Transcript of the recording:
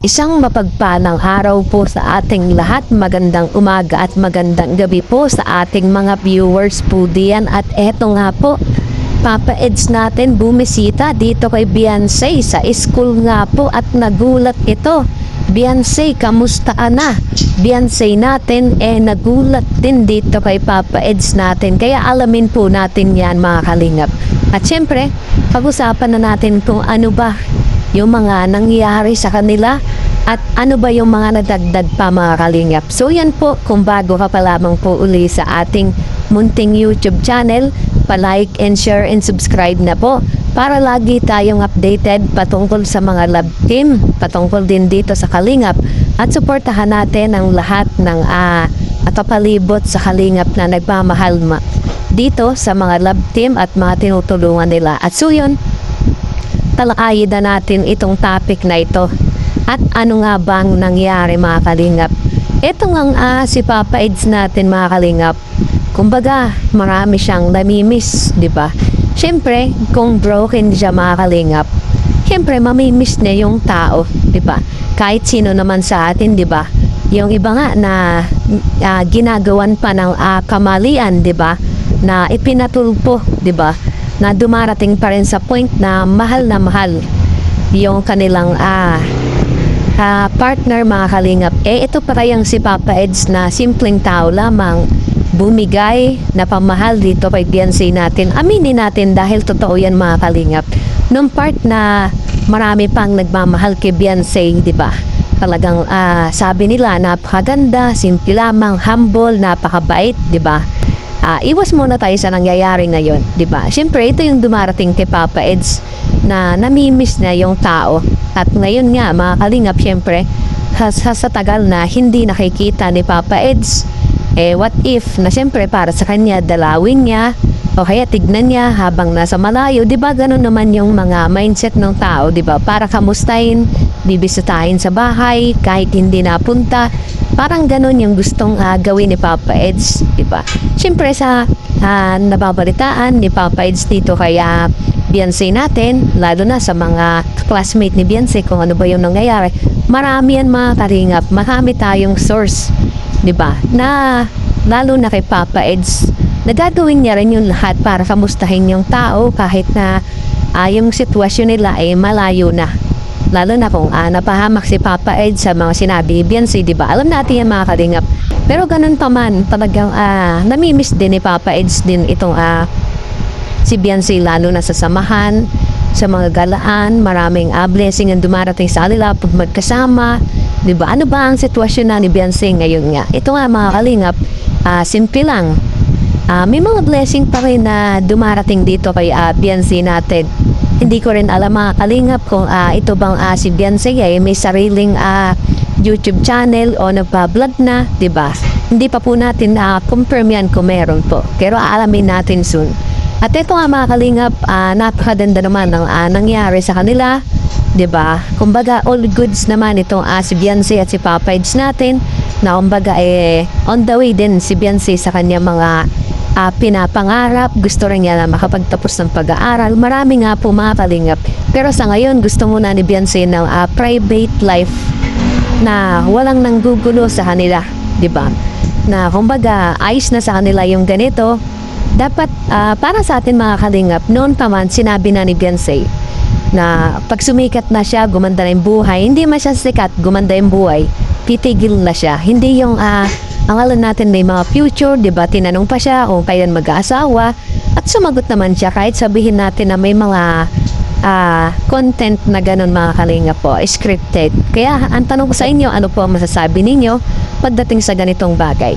Isang mapagpalang araw po sa ating lahat. Magandang umaga at magandang gabi po sa ating mga viewers po diyan. At eto nga po, Papa Eds natin bumisita dito kay Beyonce sa school nga po at nagulat ito. Beyonce, kamusta na? Beyonce natin nagulat din dito kay Papa Eds natin. Kaya alamin po natin yan mga kalingap. At syempre, pag-usapan na natin kung ano ba yung mga nangyari sa kanila at ano ba yung mga nadagdag pa mga kalingap. So yan po, kung bago ka pa lamang po uli sa ating munting YouTube channel, pa-like and share and subscribe na po para lagi tayong updated patungkol sa mga love team, patungkol din dito sa kalingap, at suportahan natin ang lahat ng kapalibot sa kalingap na nagmamahal dito sa mga love team at mga tinutulungan nila. At so yun, talakayin na natin itong topic na ito. At ano nga bang nangyari mga kalingap? Ito nga si Papa Eds natin mga kalingap. Kumbaga, marami siyang namimiss, di ba? Siyempre, kung broken siya mga kalingap, siyempre mamimiss niya yung tao, di ba? Kahit sino naman sa atin, di ba? Yung iba nga na ginagawan pa ng kamalian, di ba? Na ipinatulpo, di ba? Na dumarating pa rin sa point na mahal yung kanilang partner mga kalingap. Ito para yung si Papa Eds na simpleng tao lamang bumigay na pamahal dito kay Beyonce natin. Aminin natin dahil totoo yan mga kalingap. Nung part na marami pang nagmamahal kay Beyonce, di ba? Talagang sabi nila napakaganda, simple lamang, humble, napakabait, di ba? Iwas muna tayo sa nangyayari ngayon, di ba? Siyempre, ito yung dumarating kay Papa Eds na namimiss na yung tao. At ngayon nga, mga kalingap, siyempre, sa tagal na hindi nakikita ni Papa Eds, what if na siyempre para sa kanya, dalawin niya, o kaya tignan niya habang nasa malayo, di ba? Ganun naman yung mga mindset ng tao, di ba? Para kamustahin, bibisitahin sa bahay, kahit hindi napunta. Parang ganun yung gustong gawin ni Papa Eds, di ba? Siyempre sa nababalitaan ni Papa Eds dito kaya Beyonce natin, lalo na sa mga classmate ni Beyonce, kung ano ba yung nangyayari, marami yan mga kalingap, marami tayong source, di ba? Na lalo na kay Papa Eds, nagagawin niya rin yung lahat para kamustahin yung tao kahit na yung sitwasyon nila ay malayo na. Lalo na kung napahamak si Papa Eds sa mga sinabi ni Beyonce, di ba? Alam natin yan mga kalingap. Pero ganun pa man, talagang namimiss din ni Papa Eds din itong si Beyonce, lalo na sa samahan, sa mga galaan, maraming blessing ang dumarating sa kanila pag magkasama, di ba? Ano ba ang sitwasyon na ni Beyonce ngayon nga? Ito nga mga kalingap, simple lang. May mga blessing pa rin na dumarating dito kay Beyonce natin. Hindi ko rin alam mga kalingap kung ito bang si Beyonce ay may sariling YouTube channel o nagpa-vlog na, di ba? Hindi pa po natin confirm yan kung meron po. Pero aalamin natin soon. At ito nga mga kalingap, napakaganda naman ang nangyari sa kanila, di ba? Kumbaga all goods naman itong si Beyonce at si Papa Eds natin, na kumbaga on the way din si Beyonce sa kanya mga pinapangarap. Gusto rin niya na makapagtapos ng pag-aaral. Marami nga po mga kalingap. Pero sa ngayon, gusto muna ni Beyonce ng private life na walang nanggugulo sa kanila, di ba? Na kumbaga, ayos na sa kanila yung ganito. Dapat, para sa atin mga kalingap, noon pa man, sinabi na ni Beyonce na pag sumikat na siya, gumanda na yung buhay. Hindi man siya sikat, gumanda yung buhay, titigil na siya. Hindi yung ang alam natin may mga future, di ba? Tinanong pa siya kung kailan mag-aasawa at sumagot naman siya kahit sabihin natin na may mga content na ganun mga kalingap po, scripted. Kaya ang tanong ko sa inyo, ano po ang masasabi ninyo pagdating sa ganitong bagay?